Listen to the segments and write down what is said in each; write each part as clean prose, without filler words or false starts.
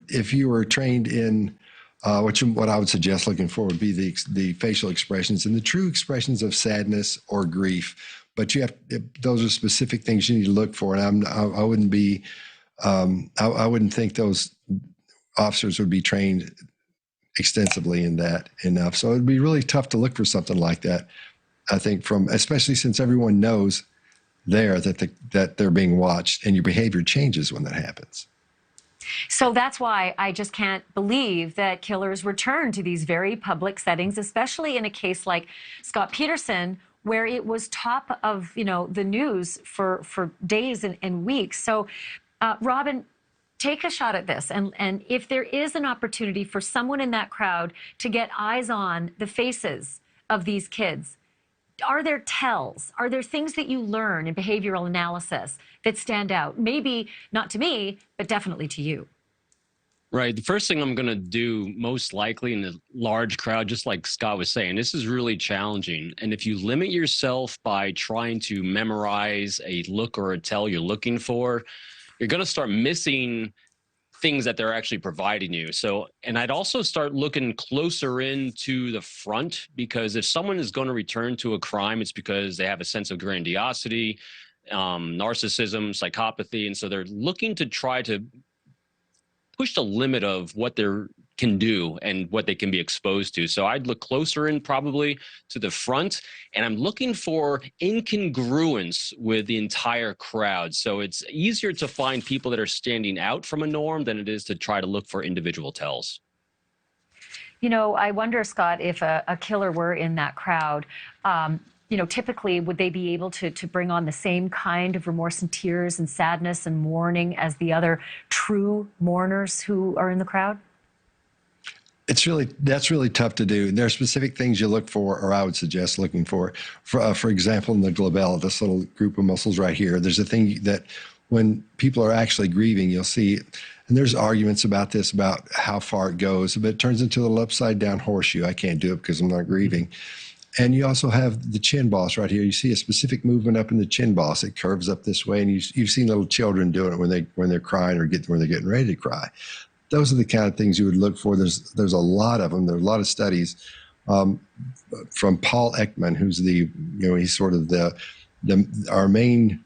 if you were trained in what I would suggest looking for would be the facial expressions and the true expressions of sadness or grief. But those are specific things you need to look for. And I wouldn't be, I wouldn't think those officers would be trained extensively in that enough. So it'd be really tough to look for something like that. I think especially since everyone knows that they're being watched, and your behavior changes when that happens. So that's why I just can't believe that killers return to these very public settings, especially in a case like Scott Peterson, where it was top of, the news for days and weeks. So, Robin, take a shot at this. And if there is an opportunity for someone in that crowd to get eyes on the faces of these kids, are there tells? Are there things that you learn in behavioral analysis that stand out? Maybe not to me, but definitely to you. Right. The first thing I'm going to do most likely in a large crowd, just like Scott was saying, this is really challenging. And if you limit yourself by trying to memorize a look or a tell you're looking for, you're going to start missing things that they're actually providing you. So, and I'd also start looking closer into the front, because if someone is going to return to a crime, it's because they have a sense of grandiosity, narcissism, psychopathy. And so they're looking to try to push the limit of what they can do and what they can be exposed to. So I'd look closer in probably to the front, and I'm looking for incongruence with the entire crowd. So it's easier to find people that are standing out from a norm than it is to try to look for individual tells. I wonder, Scott, if a killer were in that crowd, typically would they be able to bring on the same kind of remorse and tears and sadness and mourning as the other true mourners who are in the crowd? That's really tough to do. There are specific things you look for, or I would suggest looking for. For example, in the glabella, this little group of muscles right here, there's a thing that when people are actually grieving, you'll see, and there's arguments about this, about how far it goes, but it turns into a little upside down horseshoe. I can't do it because I'm not grieving. And you also have the chin boss right here. You see a specific movement up in the chin boss. It curves up this way, and you've seen little children doing it when they're crying or when they're getting ready to cry. Those are the kind of things you would look for. There's a lot of them. There are a lot of studies from Paul Ekman, who's he's sort of our main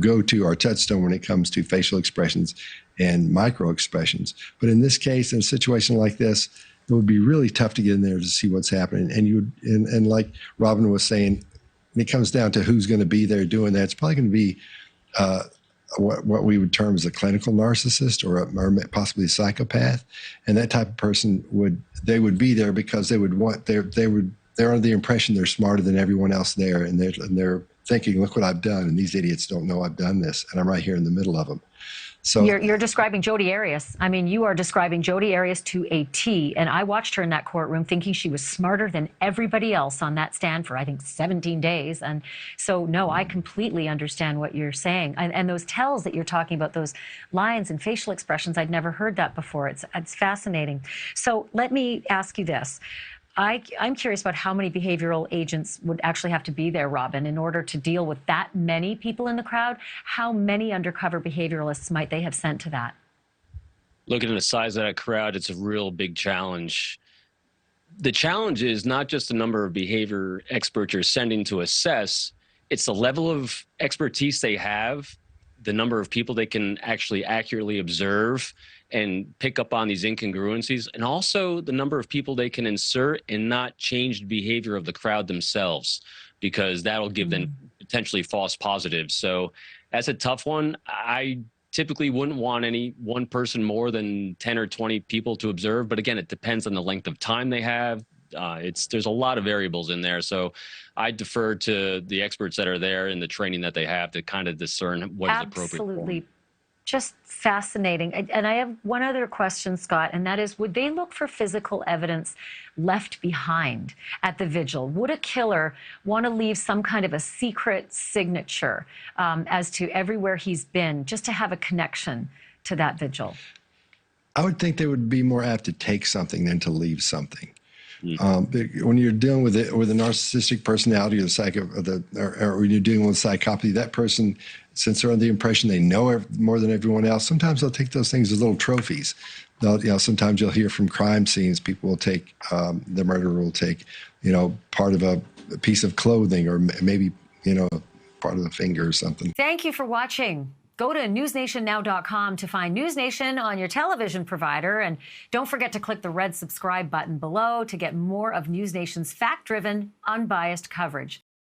go-to, our touchstone when it comes to facial expressions and micro expressions. But in this case, in a situation like this, it would be really tough to get in there to see what's happening. And like Robin was saying, when it comes down to who's going to be there doing that, it's probably going to be what we would term as a clinical narcissist or possibly a psychopath. And that type of person would be there because they're under the impression they're smarter than everyone else there, and they're thinking, look what I've done, and these idiots don't know I've done this, and I'm right here in the middle of them. So you're describing Jodi Arias. I mean, you are describing Jodi Arias to a T. And I watched her in that courtroom thinking she was smarter than everybody else on that stand for, I think, 17 days. And so, no, I completely understand what you're saying. And those tells that you're talking about, those lines and facial expressions, I'd never heard that before. It's fascinating. So let me ask you this. I'm curious about how many behavioral agents would actually have to be there, Robin, in order to deal with that many people in the crowd. How many undercover behavioralists might they have sent to that? Looking at the size of that crowd, it's a real big challenge. The challenge is not just the number of behavior experts you're sending to assess, it's the level of expertise they have, the number of people they can actually accurately observe and pick up on these incongruencies, and also the number of people they can insert and not change the behavior of the crowd themselves, because that'll give them potentially false positives. So that's a tough one. I typically wouldn't want any one person more than 10 or 20 people to observe. But again, it depends on the length of time they have. There's a lot of variables in there. So I defer to the experts that are there and the training that they have to kind of discern what is appropriate. Absolutely. Just fascinating. And I have one other question, Scott, and that is, would they look for physical evidence left behind at the vigil? Would a killer want to leave some kind of a secret signature as to everywhere he's been, just to have a connection to that vigil? I would think they would be more apt to take something than to leave something. When you're dealing with a narcissistic personality or or when you're dealing with psychopathy, that person, since they're under the impression they know more than everyone else, sometimes they'll take those things as little trophies. Sometimes you'll hear from crime scenes, people will take, the murderer will take, part of a piece of clothing or maybe, part of the finger or something. Thank you for watching. Go to newsnationnow.com to find NewsNation on your television provider. And don't forget to click the red subscribe button below to get more of NewsNation's fact-driven, unbiased coverage.